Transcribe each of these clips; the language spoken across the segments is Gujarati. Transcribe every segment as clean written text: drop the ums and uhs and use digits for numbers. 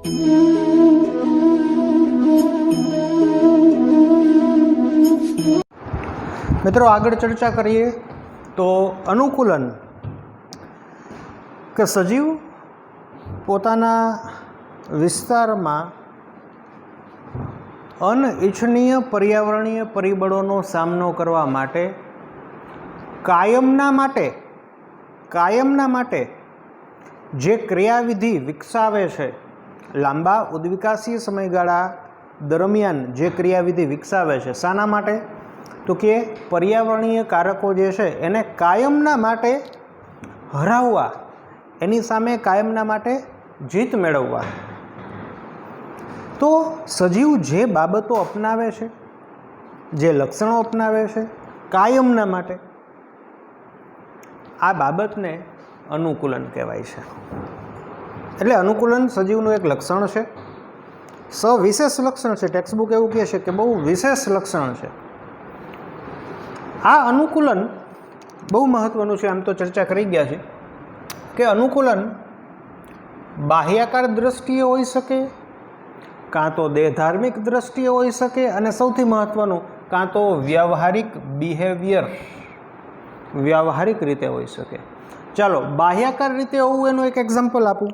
મિત્રો આગળ ચર્ચા કરીએ તો અનુકૂલન કે સજીવ પોતાના વિસ્તારમાં અનિચ્છનીય પર્યાવરણીય પરિબળોનો સામનો કરવા માટે કાયમના માટે જે ક્રિયાવિધિ વિકસાવે છે, લાંબા ઉદ્વિકાસીય સમયગાળા દરમિયાન જે ક્રિયાવિધિ વિકસાવે છે, શાના માટે? તો કે પર્યાવરણીય કારકો જે છે એને કાયમના માટે હરાવવા, એની સામે કાયમના માટે જીત મેળવવા. તો સજીવ જે બાબતો અપનાવે છે, જે લક્ષણો અપનાવે છે કાયમના માટે, આ બાબતને અનુકૂલન કહેવાય છે. એટલે અનુકૂલન સજીવનું એક લક્ષણ છે, સવિશેષ લક્ષણ છે. ટેક્સ્ટબુક એવું કહે છે કે બહુ વિશેષ લક્ષણ છે. આ અનુકૂલન બહુ મહત્ત્વનું છે. આમ તો ચર્ચા કરી ગયા છે કે અનુકૂલન બાહ્યાકાર દ્રષ્ટિએ હોઈ શકે, કાં તો દેહધાર્મિક દ્રષ્ટિએ હોઈ શકે, અને સૌથી મહત્ત્વનું કાં તો વ્યવહારિક રીતે હોઈ શકે. ચાલો બાહ્યાકાર રીતે હોવું એનું એક એક્ઝામ્પલ આપું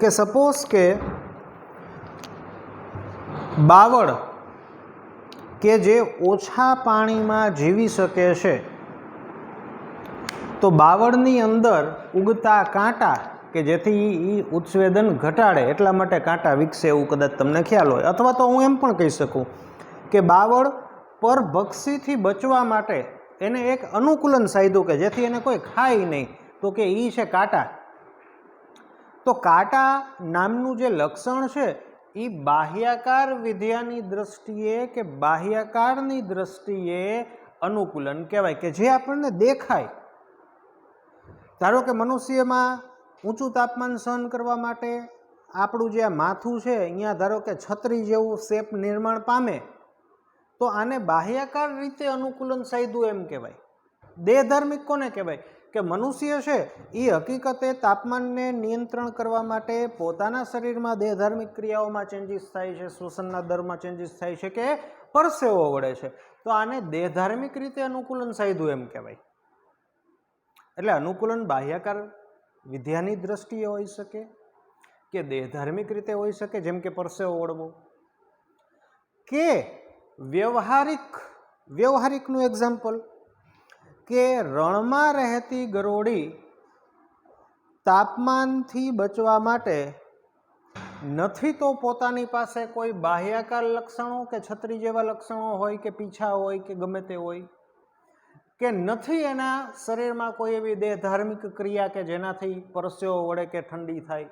કે સપોઝ કે બાવળ કે જે ઓછા પાણીમાં જીવી શકે છે, તો બાવળની અંદર ઉગતા કાંટા કે જેથી એ ઉત્સેદન ઘટાડે એટલા માટે કાંટા વિકસે એવું કદાચ તમને ખ્યાલ હોય. અથવા તો હું એમ પણ કહી શકું કે બાવળ પરભક્ષીથી બચવા માટે એને એક અનુકૂલન સાધ્યું કે જેથી એને કોઈ ખાય નહીં, તો કે એ છે કાંટા. તો કાંટા નામનું જે લક્ષણ છે એ બાહ્યાકાર વિદ્યાની દ્રષ્ટિએ કે બાહ્યાકારની દ્રષ્ટિએ અનુકૂલન કહેવાય, કે જે આપણને દેખાય. ધારો કે મનુષ્યમાં ઊંચું તાપમાન સહન કરવા માટે આપણું જે આ માથું છે અહીંયા ધારો કે છત્રી જેવું શેપ નિર્માણ પામે, તો આને બાહ્યાકાર રીતે અનુકૂલન સાધ્યું એમ કહેવાય. દેહધાર્મિક કોને કહેવાય? કે મનુષ્ય છે એ હકીકતે તાપમાનને નિયંત્રણ કરવા માટે પોતાના શરીરમાં દેહધાર્મિક ક્રિયાઓમાં ચેન્જીસ થાય છે, શ્વસનના દરમાં ચેન્જીસ થાય છે કે પરસેવો વળે છે, તો આને દેહધાર્મિક રીતે અનુકૂલન સાધ્યું એમ કહેવાય. એટલે અનુકૂલન બાહ્યાકાર વિદ્યાની દ્રષ્ટિએ હોઈ શકે કે દેહધાર્મિક રીતે હોઈ શકે, જેમ કે પરસેવો વળવો, કે વ્યવહારિકનું એક્ઝામ્પલ કે રણમાં રહેતી ગરોળી તાપમાનથી બચવા માટે નથી તો પોતાની પાસે કોઈ બાહ્યાકાર લક્ષણો કે છત્રી જેવા લક્ષણો હોય કે પીછા હોય કે ગમે તે હોય, કે નથી એના શરીરમાં કોઈ એવી દેહધાર્મિક ક્રિયા કે જેનાથી પરસેવો વળે કે ઠંડી થાય,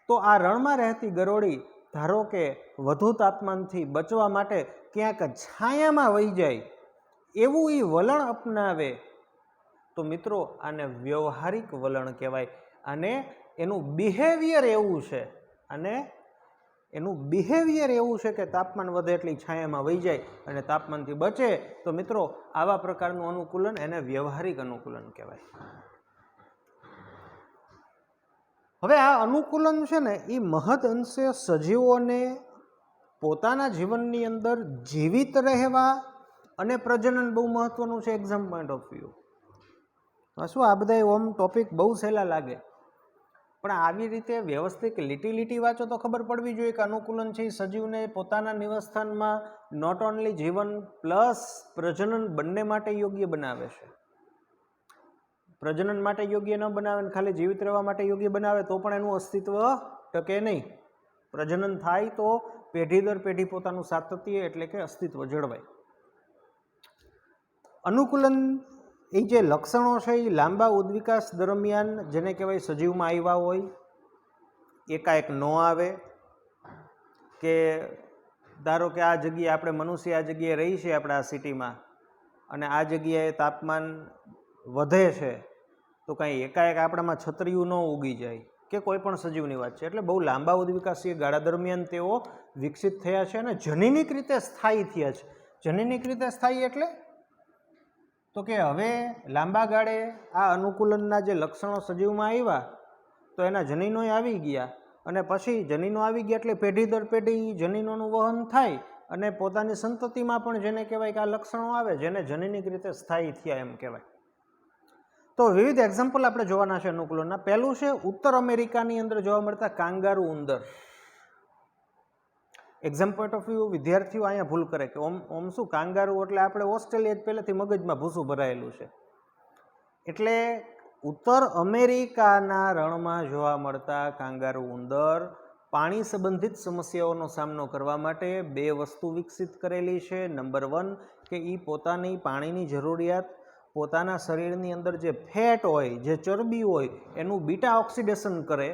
તો આ રણમાં રહેતી ગરોળી ધારો કે વધુ તાપમાનથી બચવા માટે ક્યાંક છાયામાં વહી જાય એવું એ વલણ અપનાવે, તો મિત્રો આને વ્યવહારિક વલણ કહેવાય. અને એનું બિહેવિયર એવું છે કે તાપમાન વધે એટલી છાયામાં વહી જાય અને તાપમાનથી બચે, તો મિત્રો આવા પ્રકારનું અનુકૂલન એને વ્યવહારિક અનુકૂલન કહેવાય. હવે આ અનુકૂલન છે ને એ મહદ અંશે સજીવોને પોતાના જીવનની અંદર જીવિત રહેવા અને પ્રજનન બહુ મહત્વનું છે એક્ઝામ પોઈન્ટ ઓફ વ્યૂ. શું આ બધા ઓમ ટોપિક બહુ સહેલા લાગે, પણ આવી રીતે વ્યવસ્થિત લીટી વાંચો તો ખબર પડવી જોઈએ કે અનુકૂલન છે એ સજીવને પોતાના નિવાસસ્થાનમાં નોટ ઓનલી જીવન પ્લસ પ્રજનન બંને માટે યોગ્ય બનાવે છે. પ્રજનન માટે યોગ્ય ન બનાવે ને ખાલી જીવિત રહેવા માટે યોગ્ય બનાવે તો પણ એનું અસ્તિત્વ ટકે નહીં. પ્રજનન થાય તો પેઢી દર પેઢી પોતાનું સાતત્ય એટલે કે અસ્તિત્વ જળવાય. અનુકૂલન એ જે લક્ષણો છે એ લાંબા ઉદ્વિકાસ દરમિયાન જેને કહેવાય સજીવમાં આવ્યા હોય, એકાએક ન આવે, કે ધારો કે આ જગ્યાએ આપણે મનુષ્ય આ જગ્યાએ રહી છે આપણા સિટીમાં અને આ જગ્યાએ તાપમાન વધે છે, તો કાંઈ એકાએક આપણામાં છત્રીયું ન ઉગી જાય કે કોઈ પણ સજીવની વાત છે. એટલે બહુ લાંબા ઉદ્વિકાસીય ગાળા દરમિયાન તેઓ વિકસિત થયા છે અને જનીનિક રીતે સ્થાયી થયા છે. જનીનિક રીતે સ્થાયી એટલે તો કે હવે લાંબા ગાળે આ અનુકૂલનના જે લક્ષણો સજીવમાં આવ્યા તો એના જનીનોય આવી ગયા અને પછી જનીનો આવી ગયા એટલે પેઢી દર પેઢી જનીનોનું વહન થાય અને પોતાની સંતતિમાં પણ જેને કહેવાય કે આ લક્ષણો આવે જેને જનીનિક રીતે સ્થાયી થયા એમ કહેવાય. તો વિવિધ એક્ઝામ્પલ આપણે જોવાના છે અનુકૂલનના. પહેલું છે ઉત્તર અમેરિકાની અંદર જોવા મળતા કાંગારૂ ઉંદર. એક્ઝામ પોઈન્ટ ઓફ વ્યૂ વિદ્યાર્થીઓ અહીંયા ભૂલ કરે કે ઓમ શું કાંગારૂ એટલે આપણે ઓસ્ટ્રેલિયા જ પહેલેથી મગજમાં ભૂસું ભરાયેલું છે. એટલે ઉત્તર અમેરિકાના રણમાં જોવા મળતા કાંગારૂ ઉંદર પાણી સંબંધિત સમસ્યાઓનો સામનો કરવા માટે બે વસ્તુ વિકસિત કરેલી છે. નંબર 1 કે એ પોતાની પાણીની જરૂરિયાત પોતાના શરીરની અંદર જે ફેટ હોય જે ચરબી હોય એનું બીટા ઓક્સિડેશન કરે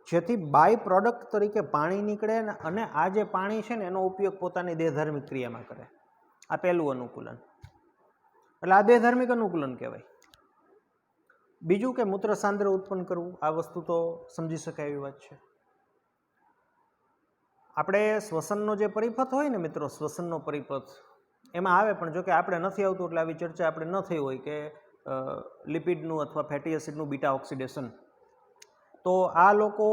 જેથી બાય પ્રોડક્ટ તરીકે પાણી નીકળે અને આ જે પાણી છે ને એનો ઉપયોગ પોતાની દેહધાર્મિક ક્રિયામાં કરે. આ પહેલું અનુકૂલન. એટલે આ દેહધાર્મિક અનુકૂલન કહેવાય. બીજું કે મૂત્ર સાંદ્ર ઉત્પન્ન કરવું. આ વસ્તુ તો સમજી શકાય એવી વાત છે. આપણે શ્વસનનો જે પરિપથ હોય ને મિત્રો, શ્વસનનો પરિપથ એમાં આવે, પણ જો કે આપણે નથી આવતું એટલે આવી ચર્ચા આપણે ન થઈ હોય કે લિપિડનું અથવા ફેટી એસિડનું બીટા ઓક્સિડેશન. તો આ લોકો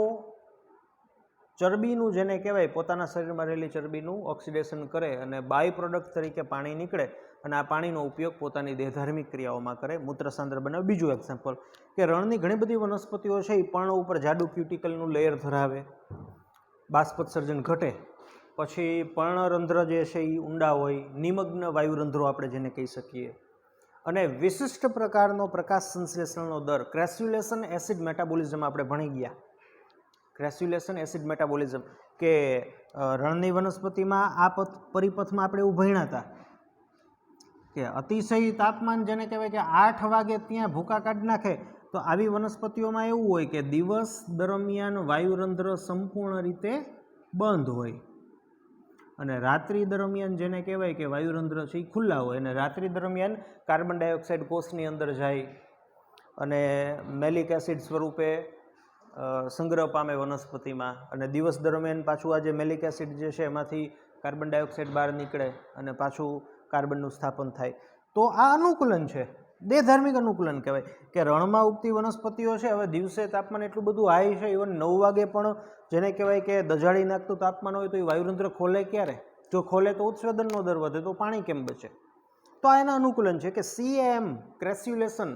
ચરબીનું જેને કહેવાય પોતાના શરીરમાં રહેલી ચરબીનું ઓક્સિડેશન કરે અને બાય પ્રોડક્ટ તરીકે પાણી નીકળે અને આ પાણીનો ઉપયોગ પોતાની દેહધાર્મિક ક્રિયાઓમાં કરે, મૂત્રસાંદ્ર બનાવે. બીજું એક્ઝામ્પલ કે રણની ઘણી બધી વનસ્પતિઓ છે એ પર્ણ ઉપર જાડું ક્યુટિકલનું લેયર ધરાવે, બાષ્પોત્સર્જન ઘટે, પછી પર્ણરંધ્ર જે છે એ ઊંડા હોય, નિમગ્ન વાયુરંધ્રો આપણે જેને કહી શકીએ, અને વિશિષ્ટ પ્રકારનો પ્રકાશ સંશ્લેષણનો દર, ક્રેસ્યુલેશન એસિડ મેટાબોલિઝમ આપણે ભણી ગયા. ક્રેસ્યુલેશન એસિડ મેટાબોલિઝમ કે રણની વનસ્પતિમાં આ પરિપથમાં આપણે એવું ભણ્યા હતા કે અતિશય તાપમાન જેને કહેવાય કે 8 વાગે ત્યાં ભૂકા કાઢી નાખે, તો આવી વનસ્પતિઓમાં એવું હોય કે દિવસ દરમિયાન વાયુરંધ્ર સંપૂર્ણ રીતે બંધ હોય અને રાત્રિ દરમિયાન જેને કહેવાય કે વાયુરંધ્ર છે એ ખુલ્લા હોય અને રાત્રિ દરમિયાન કાર્બન ડાયોક્સાઇડ કોષની અંદર જાય અને મેલિક એસિડ સ્વરૂપે સંગ્રહ પામે વનસ્પતિમાં, અને દિવસ દરમિયાન પાછું આ જે મેલિક એસિડ જે છે એમાંથી કાર્બન ડાયોક્સાઇડ બહાર નીકળે અને પાછું કાર્બનનું સ્થાપન થાય. તો આ અનુકૂલન છે, દેહધાર્મિક અનુકૂલન કહેવાય કે રણમાં ઉગતી વનસ્પતિઓ છે. હવે દિવસે તાપમાન એટલું બધું હાઈ છે, ઇવન 9 વાગે પણ જેને કહેવાય કે દજાડી નાખતું તાપમાન હોય તો એ વાયુરંધ્ર ખોલે ક્યારે? જો ખોલે તો ઉત્સર્જનનો દર વધે, તો પાણી કેમ બચે? તો આ એના અનુકૂલન છે કે CAM ક્રેસ્યુલેશન,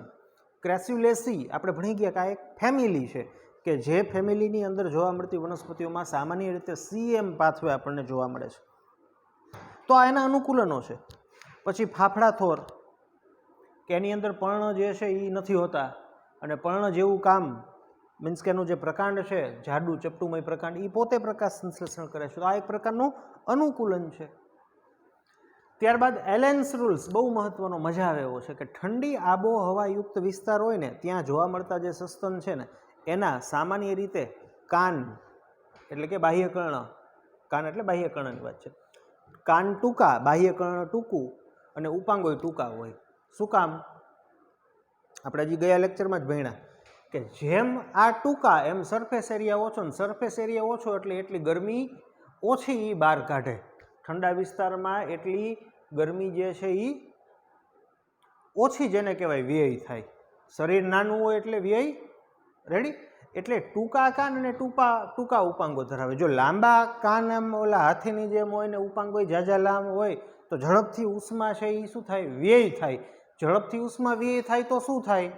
ક્રેસ્યુલેસી આપણે ભણી ગયા કે આ એક ફેમિલી છે કે જે ફેમિલીની અંદર જોવા મળતી વનસ્પતિઓમાં સામાન્ય રીતે CAM પાથવે આપણને જોવા મળે છે. તો આ એના અનુકૂલનો છે. પછી ફાફડા થોર કે એની અંદર પર્ણ જે છે એ નથી હોતા અને પર્ણ જેવું કામ મીન્સ કે એનું જે પ્રકાંડ છે જાડું ચપટુમય પ્રકાંડ એ પોતે પ્રકાશ સંશ્લેષણ કરે છે. તો આ એક પ્રકારનું અનુકૂલન છે. ત્યારબાદ એલેન્સ રૂલ્સ બહુ મહત્વનો, મજા આવે એવો છે કે ઠંડી આબોહવાયુક્ત વિસ્તાર હોય ને ત્યાં જોવા મળતા જે સસ્તન છે ને એના સામાન્ય રીતે કાન એટલે કે બાહ્યકર્ણ, કાન એટલે બાહ્યકર્ણની વાત છે, કાન ટૂંકા, બાહ્યકર્ણ ટૂંકું અને ઉપાંગોય ટૂંકા હોય. શું કામ? આપણે હજી ગયા લેક્ચરમાં જ ભણ્યા કે જેમ આ ટૂંકા એમ સરફેસ એરિયા ઓછો, ને સરફેસ એરિયા ઓછો એટલે એટલી ગરમી ઓછી એ બહાર કાઢે. ઠંડા વિસ્તારમાં એટલી ગરમી જે છે એ ઓછી જેને કહેવાય વ્યય થાય. શરીર નાનું હોય એટલે વ્યય રેડી. એટલે ટૂંકા કાન અને ટૂંકા ઉપાંગો ધરાવે. જો લાંબા કાન એમ ઓલા હાથીની જેમ હોય ને ઉપાંગો ઝાઝા લાંબ હોય તો ઝડપથી ઉષ્મા છે એ શું થાય? વ્યય થાય. ઝડપથી ઉષ્મા વ્યય થાય તો શું થાય?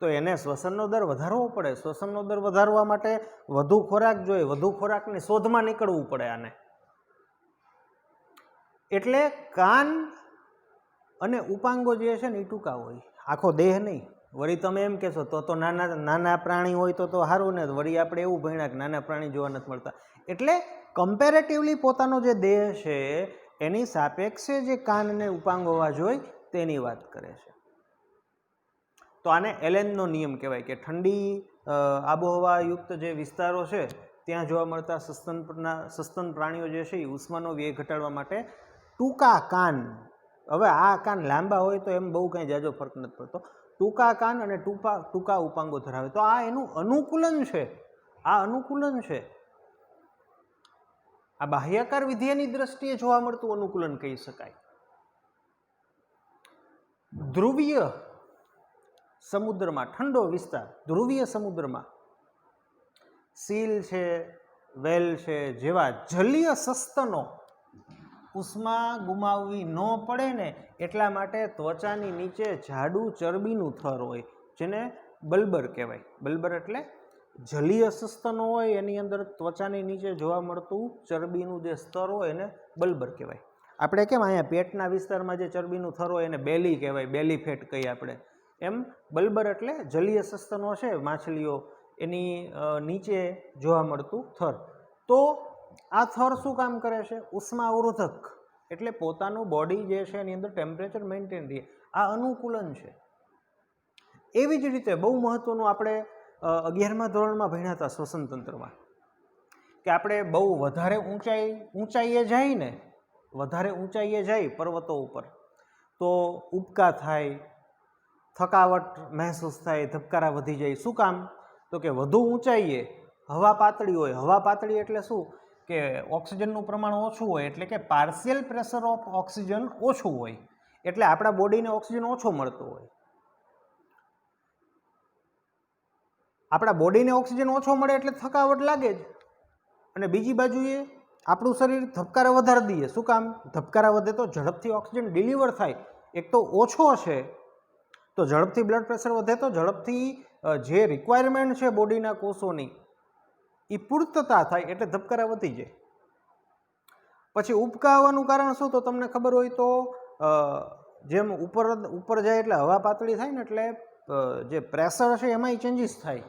તો એને શ્વસનનો દર વધારવો પડે. શ્વસનનો દર વધારવા માટે વધુ ખોરાક જોઈએ, વધુ ખોરાકની શોધમાં નીકળવું પડે આને. એટલે કાન અને ઉપાંગો જે છે ને એ ટૂંકા હોય, આખો દેહ નહીં. વળી તમે એમ કહેશો તો નાના પ્રાણી હોય તો સારું ને, વળી આપણે એવું ભણ્યા કે નાના પ્રાણી જોવા નથી મળતા. એટલે કમ્પેરેટિવલી પોતાનો જે દેહ છે એની સાપેક્ષે જે કાન અને ઉપાંગ હોવા જોઈએ તેની વાત કરે છે. તો આને એલેનનો નિયમ કહેવાય કે ઠંડી આબોહવાયુક્ત જે વિસ્તારો છે ત્યાં જોવા મળતા સસ્તન પ્રાણીઓ જે છે એ ઉષ્માનો વ્યય ઘટાડવા માટે ટૂંકા કાન, હવે આ કાન લાંબા હોય તો એમ બહુ કંઈ જાજો ફરક નથી પડતો, ટૂંકા કાન અને ટૂંકા ઉપાંગો ધરાવે. તો આ એનું અનુકૂલન છે. આ અનુકૂલન છે. આ બાહ્યાકાર વિધેયની દ્રષ્ટિએ જોવા મળતું અનુકૂલન કહી શકાય. ધ્રુવીય સમુદ્રમાં, ઠંડો વિસ્તાર, ધ્રુવીય સમુદ્રમાં સીલ છે, વેલ છે જેવા જલીય સસ્તનો ઉષ્મા ગુમાવવી ન પડે ને એટલા માટે ત્વચાની નીચે જાડું ચરબીનું થર હોય જેને બલ્બર કહેવાય. બલ્બર એટલે જલીય સસ્તનો હોય એની અંદર ત્વચાની નીચે જોવા મળતું ચરબીનું જે સ્તર હોય એને બલ્બર કહેવાય. આપણે કેમ અહીંયા પેટના વિસ્તારમાં જે ચરબીનું થર હોય એને બેલી કહેવાય, બેલી ફેટ કહીએ આપણે, એમ બલ્બર એટલે જલીય સસ્તનો છે માછલીઓ એની નીચે જોવા મળતું થર. તો આ થર શું કામ કરે છે? ઉષ્મા અવરોધક, એટલે પોતાનું બોડી જે છે એની અંદર ટેમ્પરેચર મેન્ટેન રહે, આ અનુકૂલન છે. એવી જ રીતે બહુ મહત્વનું આપણે 11મા ધોરણમાં ભણ્યા હતા શ્વસન તંત્રમાં કે આપણે બહુ વધારે ઊંચાઈએ જાય ને, વધારે ઊંચાઈએ જાય પર્વતો ઉપર તો ઉબકા થાય, થકાવટ મહેસૂસ થાય, ધબકારા વધી જાય. શું કામ? તો કે વધુ ઊંચાઈએ હવા પાતળી હોય. હવા પાતળી એટલે શું? કે ઓક્સિજનનું પ્રમાણ ઓછું હોય, એટલે કે પાર્શિયલ પ્રેશર ઓફ ઓક્સિજન ઓછું હોય, એટલે આપણા બોડીને ઓક્સિજન ઓછો મળતો હોય. આપણા બોડીને ઓક્સિજન ઓછો મળે એટલે થકાવટ લાગે જ. અને બીજી બાજુએ આપણું શરીર ધબકારા વધારી દઈએ. શું કામ? ધબકારા વધે તો ઝડપથી ઓક્સિજન ડિલિવર થાય. એક તો ઓછો છે તો ઝડપથી બ્લડ પ્રેશર વધે તો ઝડપથી જે રિક્વાયરમેન્ટ છે બોડીના કોષોની એ પૂર્તતા થાય એટલે ધબકારા વધી જાય. પછી ઉબકા આવવાનું કારણ શું? તો તમને ખબર હોય તો જેમ ઉપર જાય એટલે હવા પાતળી થાય ને એટલે જે પ્રેશર છે એમાંય ચેન્જીસ થાય.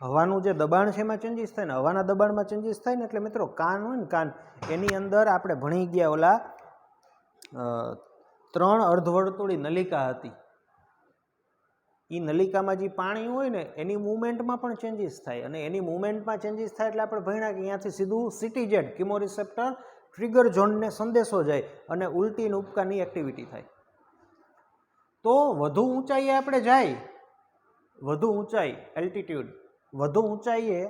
હવાનું જે દબાણ છે એમાં ચેન્જીસ થાય ને હવાના દબાણમાં ચેન્જીસ થાય ને એટલે મિત્રો કાન હોય ને કાન એની અંદર આપણે ભણી ગયા ઓલા 3 અર્ધવર્તુળી નલિકા હતી. એ નલિકામાં જે પાણી હોય ને એની મૂવમેન્ટમાં પણ ચેન્જીસ થાય અને એની મૂવમેન્ટમાં ચેન્જીસ થાય એટલે આપણે ભણ્યા કે અહીંયાથી સીધું CTZ કિમોરિસેપ્ટર ટ્રિગર ઝોનને સંદેશો જાય અને ઉલટી અને ઉબકાની એક્ટિવિટી થાય. તો વધુ ઊંચાઈએ આપણે જાય, વધુ ઊંચાઈ એલ્ટિટ્યુડ, વધુ ઊંચાઈએ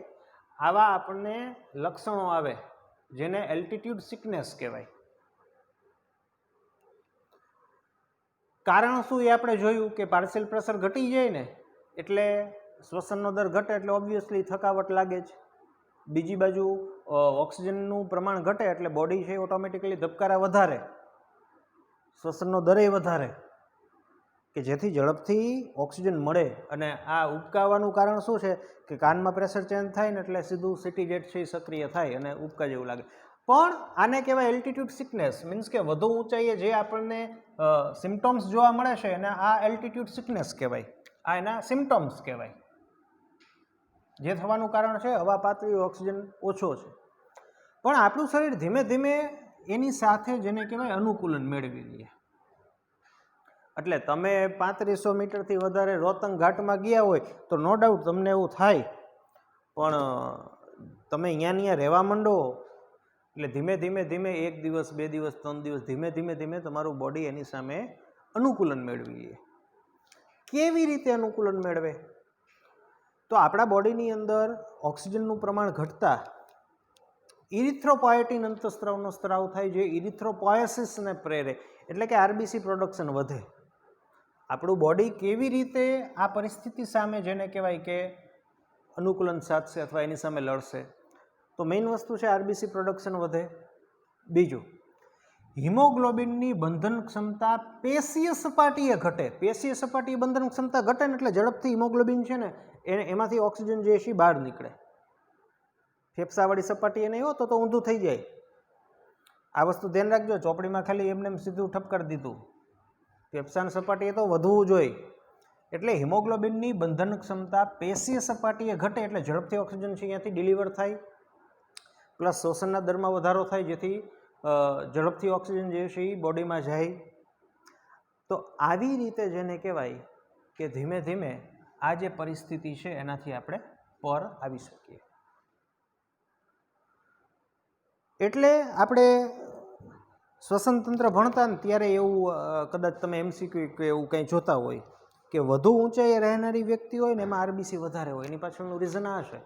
આવા આપણને લક્ષણો આવે જેને એલ્ટિટ્યુડ સિકનેસ કહેવાય. કારણ શું? એ આપણે જોયું કે પાર્શિયલ પ્રેશર ઘટી જાય ને એટલે શ્વસનનો દર ઘટે એટલે ઓબ્વિયસલી થકાવટ લાગે જ. બીજી બાજુ ઓક્સિજનનું પ્રમાણ ઘટે એટલે બોડી છે ઓટોમેટિકલી ધબકારા વધારે, શ્વસનનો દરે વધારે કે જેથી ઝડપથી ઓક્સિજન મળે. અને આ ઉબકાવાનું કારણ શું છે? કે કાનમાં પ્રેશર ચેન્જ થાય ને એટલે સીધું CTZ છે સક્રિય થાય અને ઉબકા જેવું લાગે. પણ આને કહેવાય એલ્ટિટ્યુડ સિકનેસ, મીન્સ કે વધુ ઊંચાઈએ જે આપણને સિમ્ટમ્સ જોવા મળે છે અને આ એલ્ટિટ્યુડ સિકનેસ કહેવાય, આ એના સિમ્ટમ્સ કહેવાય. જે થવાનું કારણ છે હવા પાતળી, ઓક્સિજન ઓછો છે. પણ આપણું શરીર ધીમે ધીમે એની સાથે જેને કહેવાય અનુકૂલન મેળવી લે. એટલે તમે 3500 મીટરથી વધારે રોહતંગ ઘાટમાં ગયા હોય તો નો ડાઉટ તમને એવું થાય, પણ તમે અહીંયા રહેવા માંડો એટલે ધીમે ધીમે 1 દિવસ 2 દિવસ 3 દિવસ ધીમે ધીમે તમારું બોડી એની સામે અનુકૂલન મેળવી લે. કેવી રીતે અનુકૂલન મેળવે? તો આપણા બોડીની અંદર ઓક્સિજનનું પ્રમાણ ઘટતા ઇરિથ્રોપોએટિન અંતઃસ્ત્રાવનો સ્ત્રાવ થાય જે ઇરિથ્રોપોએસિસને પ્રેરે, એટલે કે RBC પ્રોડક્શન વધે. આપણું બોડી કેવી રીતે આ પરિસ્થિતિ સામે જેને કહેવાય કે અનુકૂલન સાધશે અથવા એની સામે લડશે? તો મેઇન વસ્તુ છે RBC પ્રોડક્શન વધે. બીજું, હિમોગ્લોબિનની બંધન ક્ષમતા પેશીય સપાટીએ ઘટે. પેશીય સપાટીએ બંધન ક્ષમતા ઘટે ને એટલે ઝડપથી હિમોગ્લોબિન છે ને એમાંથી ઓક્સિજન જે છે બહાર નીકળે. ફેફસાવાળી સપાટી એને એવો તો ઊંધું થઈ જાય. આ વસ્તુ ધ્યાન રાખજો, ચોપડીમાં ખાલી એમને સીધું ઠપકારી દીધું. ફેફસાની સપાટીએ તો વધવું જોઈએ. એટલે હિમોગ્લોબિનની બંધન ક્ષમતા પેશીય સપાટીએ ઘટે એટલે ઝડપથી ઓક્સિજન છે અહીંયાથી ડિલિવર થાય, પ્લસ શ્વસનના દરમાં વધારો થાય જેથી ઝડપથી ઓક્સિજન જે છે એ બોડીમાં જાય. તો આવી રીતે જેને કહેવાય કે ધીમે ધીમે આ જે પરિસ્થિતિ છે એનાથી આપણે પર આવી શકીએ. એટલે આપણે શ્વસન તંત્ર ભણતા ને ત્યારે એવું કદાચ તમે MCQ કે એવું કંઈ જોતા હોય કે વધુ ઊંચાઈએ રહેનારી વ્યક્તિ હોય ને એમાં RBC વધારે હોય. એની પાછળનું રીઝન આ છે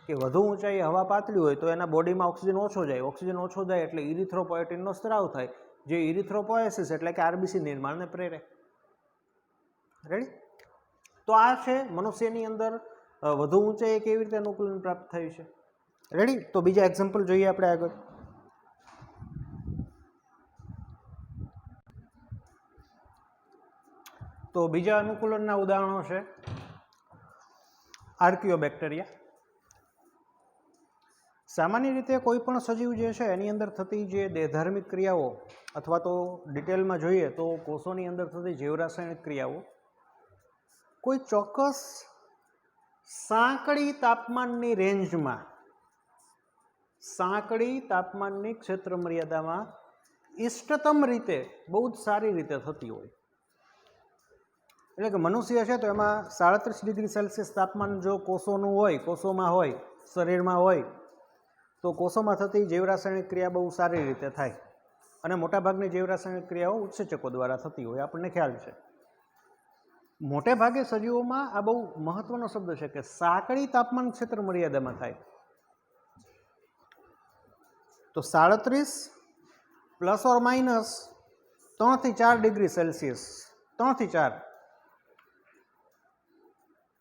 કે વધુ ઊંચાઈએ હવા પાતળી હોય તો એના બોડીમાં ઓક્સિજન ઓછો જાય. ઓક્સિજન ઓછો જાય એટલે ઇરિથ્રોપોએટિનનો સ્ત્રાવ થાય, જે ઇરિથ્રોપોએસિસ એટલે કે RBC નિર્માણને પ્રેરે. રેડી? તો આ છે મનુષ્યની અંદર વધુ ઊંચાઈએ કેવી રીતે અનુકૂલન પ્રાપ્ત થયું છે. રેડી? તો બીજા એક્ઝામ્પલ જોઈએ આપણે આગળ. તો બીજા અનુકૂલનના ઉદાહરણો છે આર્કિયોબેક્ટેરિયા. સામાન્ય રીતે કોઈ પણ સજીવ જે છે એની અંદર થતી જે દેહધાર્મિક ક્રિયાઓ અથવા તો ડિટેલમાં જોઈએ તો કોષોની અંદર થતી જીવરાસાયણિક ક્રિયાઓ કોઈ ચોક્કસ સાંકડી તાપમાનની રેન્જમાં, સાંકડી તાપમાનની ક્ષેત્ર મર્યાદામાં ઇષ્ટતમ રીતે બહુ જ સારી રીતે થતી હોય. એટલે કે મનુષ્ય છે તો એમાં 37 ડિગ્રી સેલ્સિયસ તાપમાન જો કોષોનું હોય, કોષોમાં હોય, શરીરમાં હોય, તો કોષોમાં થતી જીવરાસાયણિક ક્રિયા બહુ સારી રીતે થાય અને મોટાભાગની જીવરાસાયણિક ક્રિયાઓ ઉત્સેચકો દ્વારા થતી હોય, આપણને ખ્યાલ છે. મોટે ભાગે સજીવોમાં આ બહુ મહત્વનો શબ્દ છે કે સાંકડી તાપમાન ક્ષેત્ર મર્યાદામાં થાય. તો 37 પ્લસ ઓર માઇનસ 3 થી 4 ડિગ્રી સેલ્સિયસ, 3 થી 4,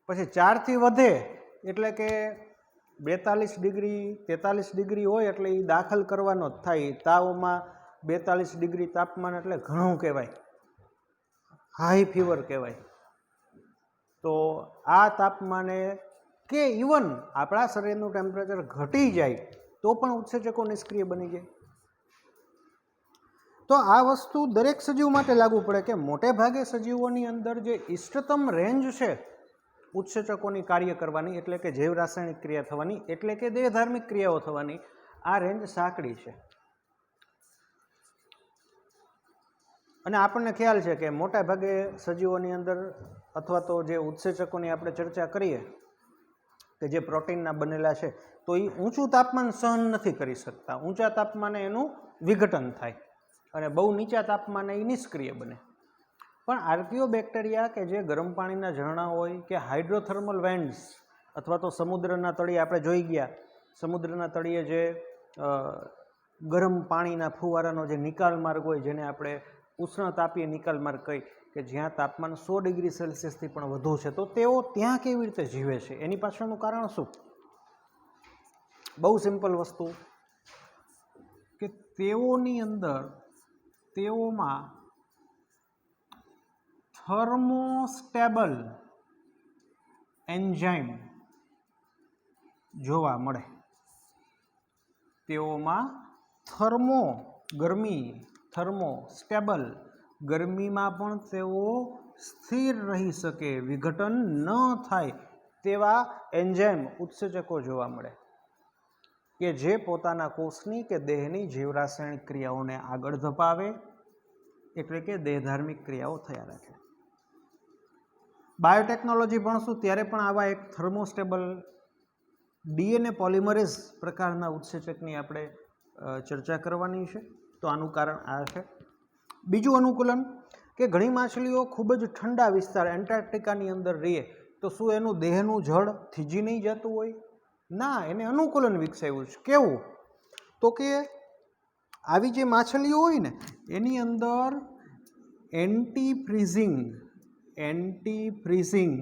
પછી 4 થી વધે એટલે કે 42 ડિગ્રી 43 ડિગ્રી હોય એટલે એ દાખલ કરવાનો જ થાય. તાવમાં 42 ડિગ્રી તાપમાન એટલે ઘણું કહેવાય, હાઈ ફીવર કહેવાય. તો આ તાપમાને કે ઇવન આપણા શરીરનું ટેમ્પરેચર ઘટી જાય તો પણ ઉત્સેચકો નિષ્ક્રિય બની જાય. તો આ વસ્તુ દરેક સજીવ માટે લાગુ પડે કે મોટે ભાગે સજીવોની અંદર જે ઇષ્ટતમ રેન્જ છે ઉત્સેચકોની કાર્ય કરવાની, એટલે કે જૈવ રાસાયણિક ક્રિયા થવાની, એટલે કે દેહધાર્મિક ક્રિયાઓ થવાની, આ રેન્જ સાંકડી છે. અને આપણને ખ્યાલ છે કે મોટા ભાગે સજીવોની અંદર અથવા તો જે ઉત્સેચકોની આપણે ચર્ચા કરીએ કે જે પ્રોટીનના બનેલા છે તો એ ઊંચું તાપમાન સહન નથી કરી શકતા. ઊંચા તાપમાને એનું વિઘટન થાય અને બહુ નીચા તાપમાને એ નિષ્ક્રિય બને. પણ આર્કિયોબેક્ટેરિયા કે જે ગરમ પાણીના ઝરણા હોય કે હાઇડ્રોથર્મલ વેન્ટ્સ અથવા તો સમુદ્રના તળિયે આપણે જોઈ ગયા, સમુદ્રના તળિયે જે ગરમ પાણીના ફુવારાનો જે નિકાલ માર્ગ હોય જેને આપણે ઉષ્ણતાપીય નિકાલ માર્ગ કહી, કે જ્યાં તાપમાન 100 ડિગ્રી સેલ્સિયસથી પણ વધુ છે, તો તેઓ ત્યાં કેવી રીતે જીવે છે? એની પાછળનું કારણ શું? બહુ સિમ્પલ વસ્તુ કે તેઓની અંદર, તેઓમાં થર્મોસ્ટેબલ એન્ઝાઇમ જોવા મળે. તેઓમાં થર્મોસ્ટેબલ ગરમીમાં પણ તેઓ સ્થિર રહી શકે, વિઘટન ન થાય તેવા એન્ઝાઇમ ઉત્સેચકો જોવા મળે કે જે પોતાના કોષની કે દેહની જીવરાસાયણિક ક્રિયાઓને આગળ ધપાવે, એટલે કે દેહધાર્મિક ક્રિયાઓ થયા રાખે. બાયોટેકનોલોજી ભણશું ત્યારે પણ આવા એક થર્મોસ્ટેબલ ડીએનએ પોલિમરેઝ પ્રકારના ઉત્સેચકની આપણે ચર્ચા કરવાની છે. તો આનું કારણ આ છે. બીજું અનુકૂલન કે ઘણી માછલીઓ ખૂબ જ ઠંડા વિસ્તાર એન્ટાર્કટિકાની અંદર રહે તો શું એનું દેહનું જળ થીજી નહીં જતું હોય? ના, એને અનુકૂલન વિકસાવ્યું છે. કેવું? તો કે આવી જે માછલીઓ હોય ને એની અંદર એન્ટી ફ્રીઝિંગ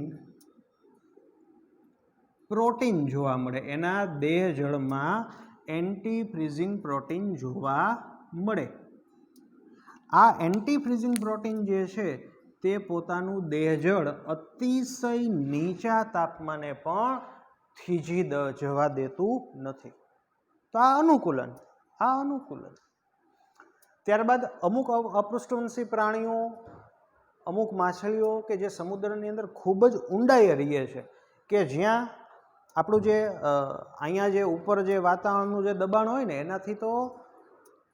પ્રોટીન જોવા મળે. એના દેહ જળમાં એન્ટી ફ્રીઝિંગ પ્રોટીન જોવા મળે. આ એન્ટી ફ્રીઝિંગ પ્રોટીન જે છે તે પોતાનું દેહજળ અતિશય નીચા તાપમાને પણ થીજી જવા દેતું નથી. તો આ અનુકૂલન. ત્યારબાદ અમુક અપૃષ્ઠવંશી પ્રાણીઓ, અમુક માછલીઓ કે જે સમુદ્રની અંદર ખૂબ જ ઊંડાઈએ રહે છે, કે જ્યાં આપણું જે અહીંયા જે ઉપર જે વાતાવરણનું જે દબાણ હોય ને એનાથી તો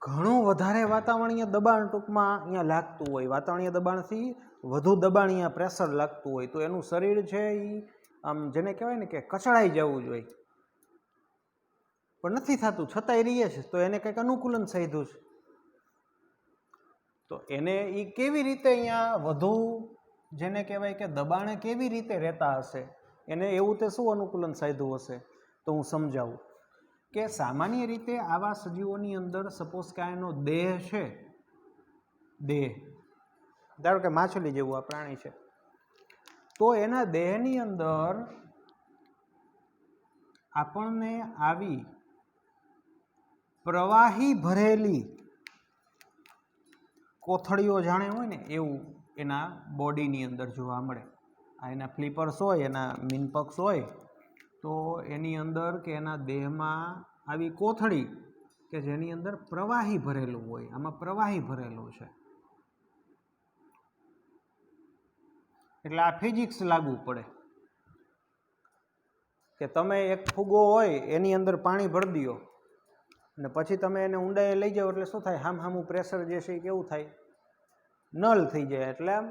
ઘણું વધારે વાતાવરણીય દબાણ ટૂંકમાં અહીંયા લાગતું હોય. વાતાવરણીય દબાણથી વધુ દબાણ અહીંયા પ્રેશર લાગતું હોય તો એનું શરીર છે એ આમ જેને કહેવાય ને કે કચડાઈ જવું જોઈએ, પણ નથી થતું, છતાંય રહીએ છે. તો એને કંઈક અનુકૂલન સાધ્યું છે. તો એને એ કેવી રીતે અહીંયા વધુ જેને કહેવાય કે દબાણે કેવી રીતે રહેતા હશે, એને એવું તે શું અનુકૂલન સાધ્યું હશે? તો હું સમજાવું કે સામાન્ય રીતે આવા સજીવોની અંદર સપોઝ કે એનો દેહ છે, દેહ ધારો કે માછલી જેવું આ પ્રાણી છે, તો એના દેહની અંદર આપણને આવી પ્રવાહી ભરેલી કોથળીઓ જાણે હોય ને એવું એના બોડીની અંદર જોવા મળે. આ એના ફ્લિપર્સ હોય, એના મીનપક્ષ હોય, તો એની અંદર કે એના દેહમાં આવી કોથળી કે જેની અંદર પ્રવાહી ભરેલું હોય, આમાં પ્રવાહી ભરેલું છે. એટલે આ ફિઝિક્સ લાગુ પડે કે તમે એક ફુગ્ગો હોય એની અંદર પાણી ભરી દો અને પછી તમે એને ઊંડાઈએ લઈ જાઓ એટલે શું થાય? હામું પ્રેશર જે છે એ કેવું થાય? નલ થઈ જાય. એટલે આમ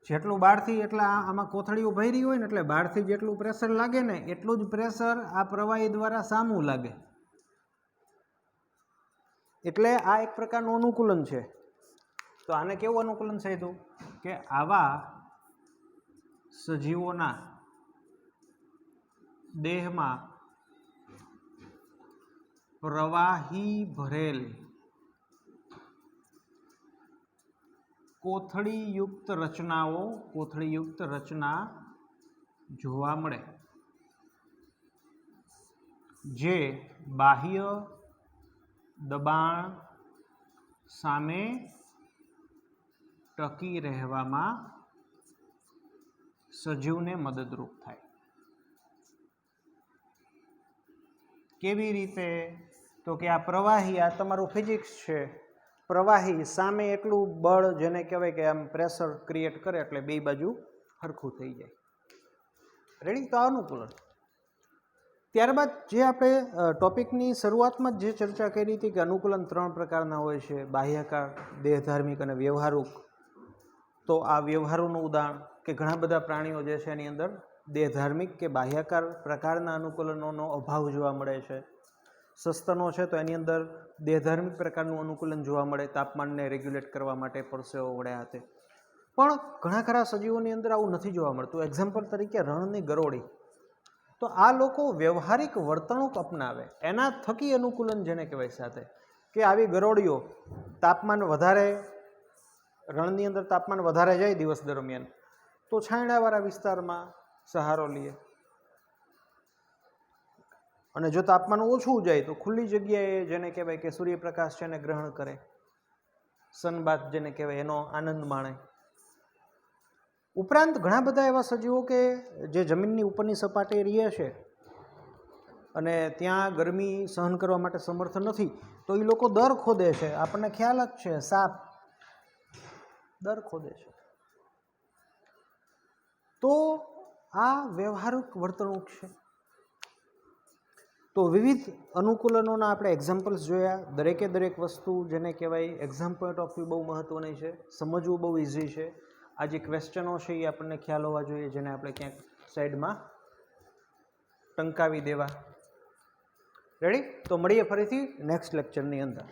જેટલું બહારથી એટલે આમાં કોથળીઓ ભરી હોય ને એટલે બહારથી જેટલું પ્રેશર લાગે ને એટલું જ પ્રેશર આ પ્રવાહી દ્વારા સામું લાગે. એટલે આ એક પ્રકારનું અનુકૂલન છે. તો આને કેવું અનુકૂલન સાધ્યું કે આવા સજીવોના દેહમાં પ્રવાહી ભરેલ કોથળીયુક્ત રચના જોવા મળે, જે બાહ્ય દબાણ સામે ટકી રહેવામાં સજીવને મદદરૂપ થાય. કેવી રીતે? તો કે આ પ્રવાહી, આ તમારું ફિઝિક્સ છે, પ્રવાહી સામે એટલું બળ જેને કહેવાય કે આમ પ્રેશર ક્રિએટ કરે એટલે બે બાજુ સરખું થઈ જાય. રેડી? તો અનુકૂલન. ત્યારબાદ જે આપણે ટોપિકની શરૂઆતમાં જ જે ચર્ચા કરી હતી કે અનુકૂલન 3 પ્રકારના હોય છે, બાહ્યાકાર, દેહધાર્મિક અને વ્યવહારુક. તો આ વ્યવહારુનું ઉદાહરણ કે ઘણા બધા પ્રાણીઓ જે છે એની અંદર દેહધાર્મિક કે બાહ્યાકાર પ્રકારના અનુકૂલનોનો અભાવ જોવા મળે છે. સસ્તનો છે તો એની અંદર દેહધાર્મિક પ્રકારનું અનુકૂલન જોવા મળે, તાપમાનને રેગ્યુલેટ કરવા માટે પરસેવો વડે હાથે. પણ ઘણા ખરા સજીવોની અંદર આવું નથી જોવા મળતું. એક્ઝામ્પલ તરીકે રણની ગરોળી. તો આ લોકો વ્યવહારિક વર્તણૂક અપનાવે, એના થકી અનુકૂલન જેને કહેવાય સાથે, કે આવી ગરોળીઓ તાપમાન વધારે, રણની અંદર તાપમાન વધારે જાય દિવસ દરમિયાન તો છાંયડાવાળા વિસ્તારમાં સહારો લે, અને જો તાપમાન ઓછું જાય તો ખુલ્લી જગ્યાએ જેને કહેવાય કે સૂર્યપ્રકાશ છે એને ગ્રહણ કરે, સનબાથ જેને કહેવાય એનો આનંદ માણે. ઉપરાંત ઘણા બધા એવા સજીવો કે જે જમીનની ઉપરની સપાટીએ રહે છે અને ત્યાં ગરમી સહન કરવા માટે સમર્થ નથી, તો એ લોકો દર ખોદે છે. આપણને ખ્યાલ જ છે, સાપ દર ખોદે છે. તો આ વ્યવહારિક વર્તણૂક છે. તો વિવિધ અનુકૂલનોના આપણે એક્ઝામ્પલ્સ જોયા. દરેક વસ્તુ જેને કહેવાય એક્ઝામ પોઈન્ટ ઓફ વ્યૂ બહુ મહત્ત્વની છે, સમજવું બહુ ઇઝી છે. આ જે ક્વેશ્ચનો છે એ આપણને ખ્યાલ હોવા જોઈએ, જેને આપણે ક્યાંક સાઈડમાં ટંકાવી દેવા. રેડી? તો મળીએ ફરીથી નેક્સ્ટ લેક્ચરની અંદર.